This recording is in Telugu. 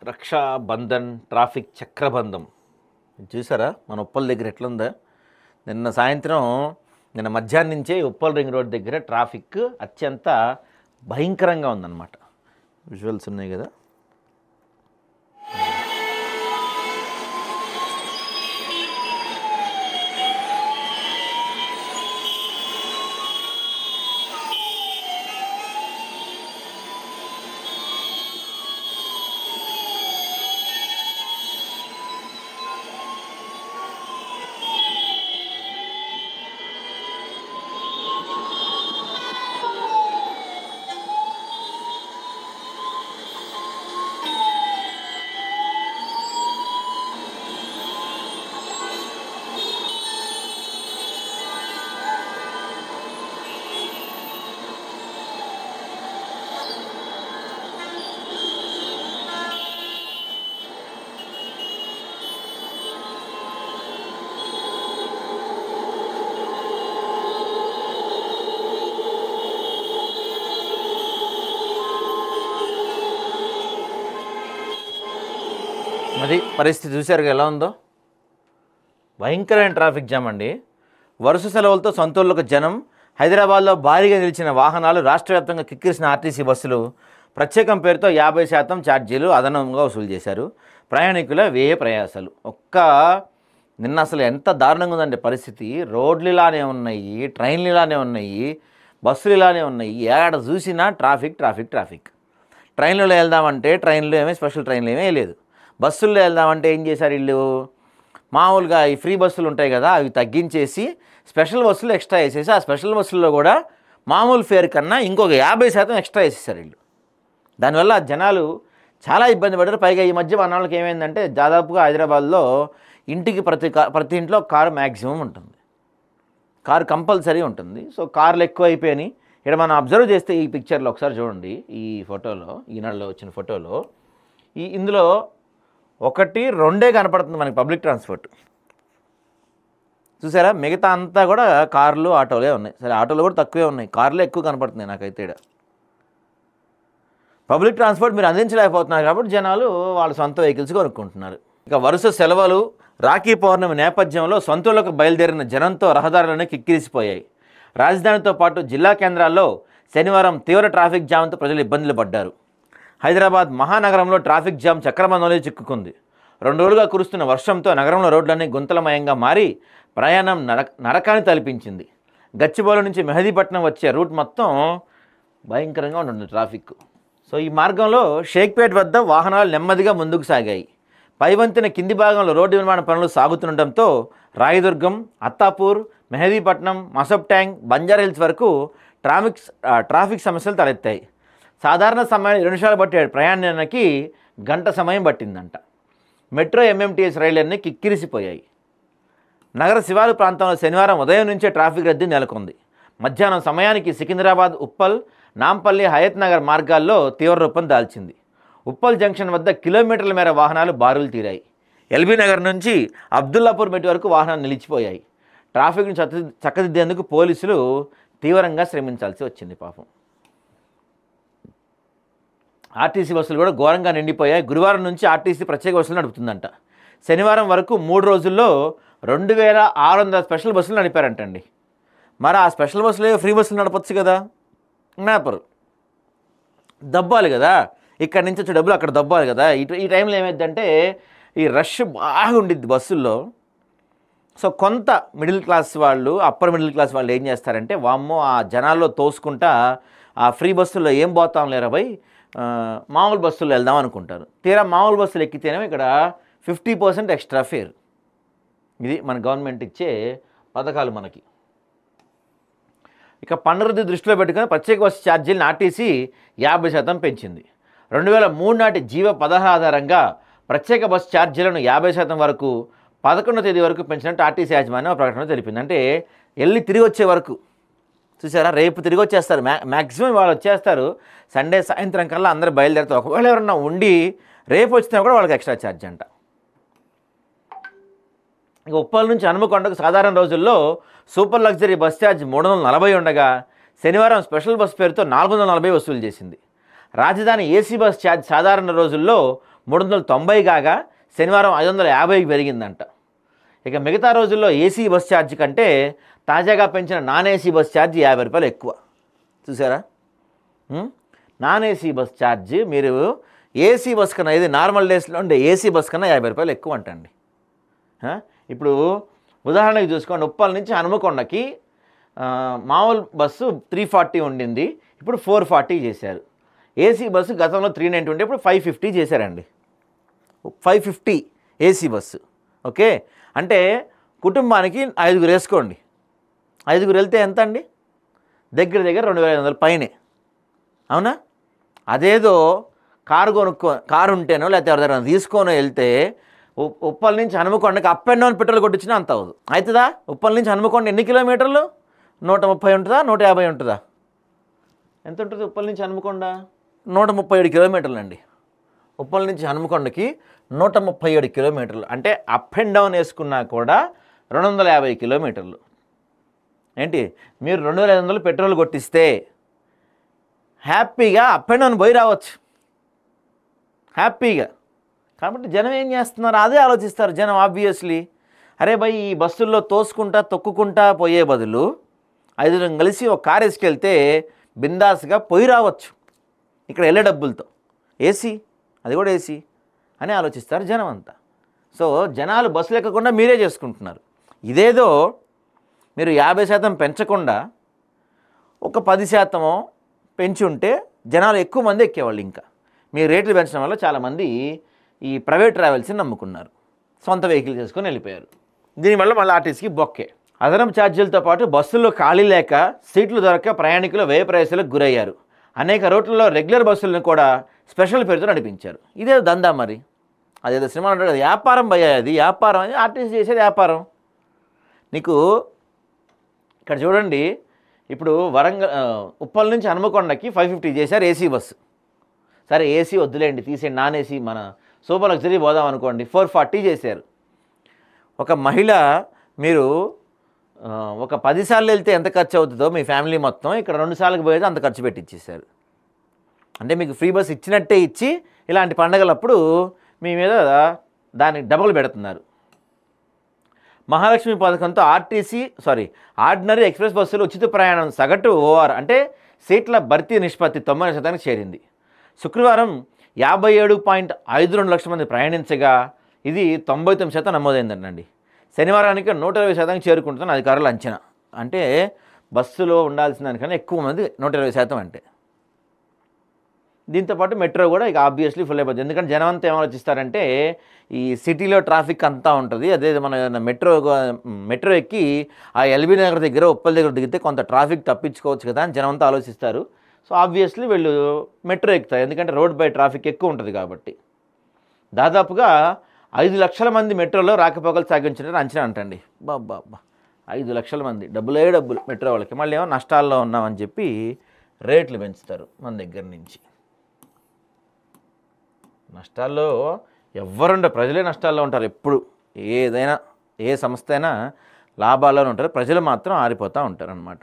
రక్షాబంధన్ ట్రాఫిక్ చక్రబంధం చూసారా మన ఉప్పల్ దగ్గర ఎట్లుందా నిన్న సాయంత్రం నిన్న మధ్యాహ్నం నుంచే ఉప్పల్ రింగ్ రోడ్ దగ్గర ట్రాఫిక్ అత్యంత భయంకరంగా ఉందన్నమాట విజువల్స్ ఉన్నాయి కదా అది పరిస్థితి చూశారు ఎలా ఉందో భయంకరమైన ట్రాఫిక్ జామ్ అండి వరుస సెలవులతో సొంతూళ్ళకు జనం హైదరాబాద్లో భారీగా నిలిచిన వాహనాలు రాష్ట్ర వ్యాప్తంగా కిక్కిరిసిన ఆర్టీసీ బస్సులు ప్రత్యేకం పేరుతో 50% ఛార్జీలు అదనంగా వసూలు చేశారు ప్రయాణికుల వ్యయ ప్రయాసాలు నిన్న అసలు ఎంత దారుణంగా ఉందంటే పరిస్థితి రోడ్లు ఇలానే ఉన్నాయి ట్రైన్లు ఇలానే ఉన్నాయి బస్సులు ఇలానే ఉన్నాయి ఏడ చూసినా ట్రాఫిక్ ట్రాఫిక్ ట్రాఫిక్ ట్రైన్లలో వెళ్దామంటే ట్రైన్లు ఏమీ స్పెషల్ ట్రైన్లు ఏమీ లేదు బస్సుల్లో వెళ్దామంటే ఏం చేశారు వీళ్ళు మామూలుగా ఈ ఫ్రీ బస్సులు ఉంటాయి కదా అవి తగ్గించేసి స్పెషల్ బస్సులు ఎక్స్ట్రా వేసేసి ఆ స్పెషల్ బస్సుల్లో కూడా మామూలు ఫేర్ కన్నా ఇంకొక 50% ఎక్స్ట్రా వేసేసారు వీళ్ళు దానివల్ల జనాలు చాలా ఇబ్బంది పడ్డారు పైగా ఈ మధ్య మన వాళ్ళకి ఏమైందంటే దాదాపుగా హైదరాబాద్లో ఇంటికి ప్రతి ఇంట్లో కారు మ్యాక్సిమం ఉంటుంది కారు కంపల్సరీ ఉంటుంది సో కార్లు ఎక్కువ అయిపోయినాయి ఇక్కడ మనం అబ్జర్వ్ చేస్తే ఈ పిక్చర్లో ఒకసారి చూడండి ఈ ఫోటోలో ఈనాడులో వచ్చిన ఫోటోలో ఇందులో 1-2 కనపడుతుంది మనకి పబ్లిక్ ట్రాన్స్పోర్ట్ చూసారా మిగతా అంతా కూడా కార్లు ఆటోలే ఉన్నాయి సరే ఆటోలు కూడా తక్కువే ఉన్నాయి కార్లే ఎక్కువ కనపడుతున్నాయి నాకైతే ఇక్కడ పబ్లిక్ ట్రాన్స్పోర్ట్ మీరు అందించలేకపోతున్నారు కాబట్టి జనాలు వాళ్ళ సొంత వెహికల్స్ కొనుక్కుంటున్నారు ఇక వరుస సెలవులు రాఖీ పౌర్ణమి నేపథ్యంలో సొంతూళ్లకు బయలుదేరిన జనంతో రహదారులను కిక్కిరిసిపోయాయి రాజధానితో పాటు జిల్లా కేంద్రాల్లో శనివారం తీవ్ర ట్రాఫిక్ జామ్తో ప్రజలు ఇబ్బందులు పడ్డారు హైదరాబాద్ మహానగరంలో ట్రాఫిక్ జామ్ చక్రబంధంలో చిక్కుకుంది 2 రోజులుగా కురుస్తున్న వర్షంతో నగరంలో రోడ్లన్నీ గుంతలమయంగా మారి ప్రయాణం నరకాన్ని తలపించింది గచ్చిబౌలి నుంచి మెహదీపట్నం వచ్చే రూట్ మొత్తం భయంకరంగా ఉంటుంది ట్రాఫిక్ సో ఈ మార్గంలో షేక్పేట్ వద్ద వాహనాలు నెమ్మదిగా ముందుకు సాగాయి పైవంతెన కింది భాగంలో రోడ్డు నిర్మాణ పనులు సాగుతుండటంతో రాయదుర్గం అత్తాపూర్ మెహదీపట్నం మసబ్ ట్యాంక్ బంజారాహిల్స్ వరకు ట్రాఫిక్ సమస్యలు తలెత్తాయి సాధారణ సమయం 2 నిమిషాలు పట్టే ప్రయాణానికి గంట సమయం పట్టిందంట మెట్రో ఎంఎంటీఎస్ రైళ్లన్నీ కిక్కిరిసిపోయాయి నగర శివారు ప్రాంతంలో శనివారం ఉదయం నుంచే ట్రాఫిక్ రద్దీ నెలకొంది మధ్యాహ్నం సమయానికి సికింద్రాబాద్ ఉప్పల్ నాంపల్లి హయత్ నగర్ మార్గాల్లో తీవ్ర రూపం దాల్చింది ఉప్పల్ జంక్షన్ వద్ద కిలోమీటర్ల మేర వాహనాలు బారులు తీరాయి ఎల్బీ నగర్ నుంచి అబ్దుల్లాపూర్ మెట్ వరకు వాహనాలు నిలిచిపోయాయి ట్రాఫిక్ను చక్కదిద్దేందుకు పోలీసులు తీవ్రంగా శ్రమించాల్సి వచ్చింది పాపం ఆర్టీసీ బస్సులు కూడా ఘోరంగా నిండిపోయాయి గురువారం నుంచి ఆర్టీసీ ప్రత్యేక బస్సులు నడుపుతుందంట శనివారం వరకు 3 రోజుల్లో 2600 స్పెషల్ బస్సులు నడిపారంటండి మరి ఆ స్పెషల్ బస్సులు ఫ్రీ బస్సులు నడపచ్చు కదా నడపరు దబ్బాలి కదా ఇక్కడి నుంచి వచ్చే డబ్బులు అక్కడ దబ్బాలి కదా ఈ టైంలో ఏమైందంటే ఈ రష్ బాగా ఉండిద్ది బస్సుల్లో సో కొంత మిడిల్ క్లాస్ వాళ్ళు అప్పర్ మిడిల్ క్లాస్ వాళ్ళు ఏం చేస్తారంటే వామ్మో ఆ జనాల్లో తోసుకుంటా ఆ ఫ్రీ బస్సుల్లో ఏం పోతాం లేరా భయ్ మామూలు బస్సుల్లో వెళ్దాం అనుకుంటారు తీరా మామూలు బస్సులు ఎక్కితేనే ఇక్కడ 50% ఎక్స్ట్రా ఫేర్ ఇది మన గవర్నమెంట్ ఇచ్చే పథకాలు మనకి ఇక పన్నురద్దు దృష్టిలో పెట్టుకుని ప్రత్యేక బస్సు ఛార్జీలను ఆర్టీసీ 50% పెంచింది 2003 నాటి జీవో 16 ఆధారంగా ప్రత్యేక బస్సు ఛార్జీలను 50% వరకు 11వ తేదీ వరకు పెంచినట్టు ఆర్టీసీ యాజమాన్యం ప్రకటన తెలిపింది అంటే వెళ్ళి తిరిగి వచ్చే వరకు చూసారా రేపు తిరిగి వచ్చేస్తారు మ్యాక్సిమం వాళ్ళు వచ్చేస్తారు సండే సాయంత్రం కల్లా అందరూ బయలుదేరుతారు ఒకవేళ ఎవరన్నా ఉండి రేపు వచ్చినా కూడా వాళ్ళకి ఎక్స్ట్రా ఛార్జ్ అంట ఇక ఉప్పల్ నుంచి హనుమకొండకు సాధారణ రోజుల్లో సూపర్ లగ్జరీ బస్ ఛార్జ్ 340 ఉండగా శనివారం స్పెషల్ బస్ పేరుతో 440 వసూలు చేసింది రాజధాని ఏసీ బస్ ఛార్జ్ సాధారణ రోజుల్లో 390 కాగా శనివారం 550కి పెరిగిందంట. ఇక మిగతా రోజుల్లో ఏసీ బస్ ఛార్జ్ కంటే తాజాగా పెంచిన నాన్ ఏసీ బస్ ఛార్జ్ 50 రూపాయలు ఎక్కువ. చూసారా? నాన్ ఏసీ బస్ ఛార్జ్ మీరు ఏసీ బస్ కన్నా, ఇది నార్మల్ డేస్లో ఉండే ఏసీ బస్ కన్నా 50 రూపాయలు ఎక్కువ అంటండి. ఇప్పుడు ఉదాహరణకి చూసుకోండి, ఉప్పల్ నుంచి హనుమకొండకి మామూలు బస్సు 340 ఉండింది, ఇప్పుడు 440 చేశారు. ఏసీ బస్సు గతంలో 390 ఉంటే ఇప్పుడు 550 చేశారండి. 550 ఏసీ బస్సు. ఓకే, అంటే కుటుంబానికి 5గురు వేసుకోండి. 5గురు వెళ్తే ఎంత అండి? దగ్గర 2500 పైనే. అవునా? అదేదో కారు ఉంటేనో లేకపోతే ఎవరిదైనా తీసుకొని వెళ్తే ఉప్పల్ నుంచి హనుమకొండకి అప్ అండ్ డౌన్ పెట్రోల్ కొట్టించినా అంత అవ్వదు. అవుతుందా? ఉప్పల్ నుంచి హనుమకొండ ఎన్ని కిలోమీటర్లు? 130 ఉంటుందా, 150 ఉంటుందా? ఎంత ఉంటుంది ఉప్పల్ నుంచి హనుమకొండ? 137 కిలోమీటర్లు అండి. ఉప్పల్ నుంచి హనుమకొండకి 137 కిలోమీటర్లు, అంటే అప్ అండ్ డౌన్ వేసుకున్నా కూడా 250 కిలోమీటర్లు. ఏంటి, మీరు 2500 పెట్రోల్ కొట్టిస్తే హ్యాపీగా అప్ అండ్ డౌన్ పోయి రావచ్చు హ్యాపీగా. కాబట్టి జనం ఏం చేస్తున్నారు? అదే ఆలోచిస్తారు జనం ఆబ్వియస్లీ. అరే భయ్, ఈ బస్సుల్లో తోసుకుంటా తొక్కుకుంటా పోయే బదులు 5 కలిసి ఒక కారు వేసుకెళ్తే బిందాస్గా పోయి రావచ్చు ఇక్కడ వెళ్ళే డబ్బులతో. ఏసీ, అది కూడా ఏసీ అని ఆలోచిస్తారు జనం అంతా. సో జనాలు బస్సులు ఎక్కకుండా మీరే చేసుకుంటున్నారు. ఇదేదో మీరు 50% పెంచకుండా ఒక 10% పెంచి ఉంటే జనాలు ఎక్కువ మంది ఎక్కేవాళ్ళు. ఇంకా మీ రేట్లు పెంచడం వల్ల చాలామంది ఈ ప్రైవేట్ ట్రావెల్స్ని నమ్ముకున్నారు, సొంత వెహికల్ చేసుకొని వెళ్ళిపోయారు. దీనివల్ల మళ్ళీ ఆర్టీసీకి బొక్కే. అదనపు ఛార్జీలతో పాటు బస్సుల్లో ఖాళీ లేక సీట్లు దొరక్క ప్రయాణికులు వ్యయ ప్రయాసాలకు గురయ్యారు. అనేక రూట్లలో రెగ్యులర్ బస్సులను కూడా స్పెషల్ పేరుతో నడిపించారు. ఇదే దందా మరి. అదేదో సినిమా అంటారు కదా, వ్యాపారం భయ్యా, అది వ్యాపారం. అది ఆర్టీసీ చేసేది వ్యాపారం. నీకు ఇక్కడ చూడండి, ఇప్పుడు ఉప్పల్ నుంచి హనుమకొండకి 550 చేశారు ఏసీ బస్సు. సరే ఏసీ వద్దులేండి, తీసేయండి, నాన్ ఏసీ మన సూపర్ లగ్జరీ పోదాం అనుకోండి, 440 చేశారు. ఒక మహిళ మీరు ఒక 10 సార్లు వెళ్తే ఎంత ఖర్చు అవుతుందో మీ ఫ్యామిలీ మొత్తం, ఇక్కడ 2 సార్లకు పోయేది అంత ఖర్చు పెట్టించేశారు. అంటే మీకు ఫ్రీ బస్ ఇచ్చినట్టే ఇచ్చి ఇలాంటి పండగలప్పుడు మీ మీద దానికి డబుల్ పెడుతున్నారు. మహాలక్ష్మి పథకంతో ఆర్డినరీ ఎక్స్ప్రెస్ బస్సులు ఉచిత ప్రయాణం సగటు ఓఆర్ అంటే సీట్ల భర్తీ నిష్పత్తి 90% చేరింది. శుక్రవారం 57.52 లక్షల మంది ప్రయాణించగా ఇది 99% నమోదైందండి. శనివారానికి 120% చేరుకుంటుందని అధికారుల అంచనా. అంటే బస్సులో ఉండాల్సిన దానికన్నా ఎక్కువ మంది 120% అంటే. దీంతోపాటు మెట్రో కూడా ఇక ఆబ్వియస్లీ ఫుల్ అయిపోతుంది. ఎందుకంటే జనం అంతా ఏమాలోచిస్తారంటే ఈ సిటీలో ట్రాఫిక్ అంతా ఉంటుంది, అదే మన మెట్రో ఎక్కి ఆ ఎల్బీ నగర్ దగ్గర ఉప్పల్ దగ్గర దిగితే కొంత ట్రాఫిక్ తప్పించుకోవచ్చు కదా అని జనం అంతా ఆలోచిస్తారు. సో ఆబ్వియస్లీ వీళ్ళు మెట్రో ఎక్కుతారు, ఎందుకంటే రోడ్ బై ట్రాఫిక్ ఎక్కువ ఉంటుంది కాబట్టి. దాదాపుగా 5 లక్షల మంది మెట్రోలో రాకపోకలు సాగించారని అంచనా అంటండి. బాబా 5 లక్షల మంది, డబ్బులే డబ్బులు మెట్రో వాళ్ళకి. మళ్ళీ ఏమో నష్టాల్లో ఉన్నామని చెప్పి రేట్లు పెంచుతారు మన దగ్గర నుంచి. నష్టాల్లో ప్రజలే నష్టాల్లో ఉంటారు ఎప్పుడు. ఏదైనా ఏ సంస్థ అయినా లాభాల్లోనే ఉంటారు, ప్రజలు మాత్రం ఆరిపోతూ ఉంటారు అన్నమాట.